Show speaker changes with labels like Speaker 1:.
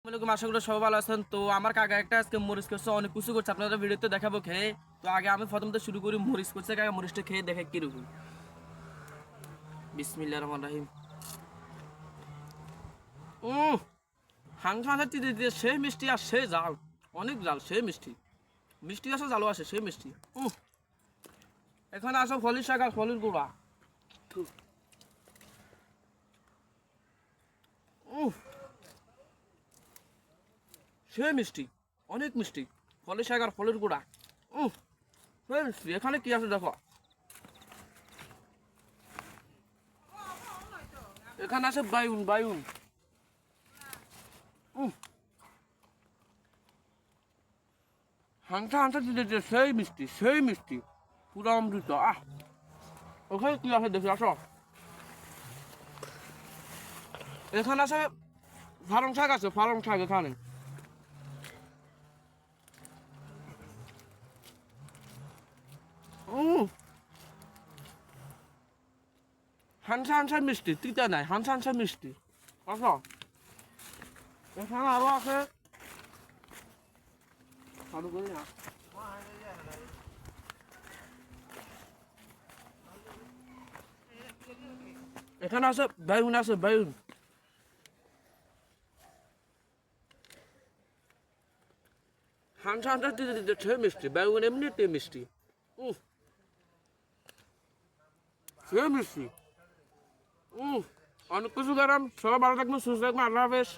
Speaker 1: আসসালামু আশা করি সবাই ভালো আছেন। তো আমার কাকা একটা আজকে মরিচ করছে, অনেক কিছু করছে, আপনারা ভিডিওতে দেখাবো খেয়ে। তো আগে আমি প্রথমত শুরু করি, মরিচ করছে কাকা, মরিচটা খেয়ে দেখে কিরকম। বিসমিল্লাহির রহমানির রহিম। হাংসা হাঁসা দিতে দিতে সে মিষ্টি আর সে জাল, অনেক জাল, সে মিষ্টি, মিষ্টি আসে জালও আসে, সে মিষ্টি। এখানে আসো ফলির শাক আর ফলির গুঁড়া। সে মিষ্টি, অনেক মিষ্টি, ফলের শাক আর ফলের গুঁড়া। সে মিষ্টি। এখানে কি আছে দেখো, এখানে আছে বাইউন, বাইউন। হাংসা হাংসা দিতে দিতে সেই মিষ্টি, সেই মিষ্টি, পুরো অমৃত। ওখানে কি আছে দেখি, আসো। এখানে আছে পালং শাক, আছে পালং শাক এখানে। হাংসা হাংসা মিষ্টি, তিতা নাই, হাংসা হাংসা মিষ্টি। আসো, এখানে আরো আছে, চালু করি না। এখানে আছে বাইউন, আছে বাইউন। হাংসা হাংসা দিতে দিতে সে মিষ্টি, বাইউন এমনিতে মিষ্টি। সে মিষ্টি। অনেক কিছু গরম। সবাই ভালো থাকবেন, সুস্থ থাকবেন, আল্লাহ হাফেজ।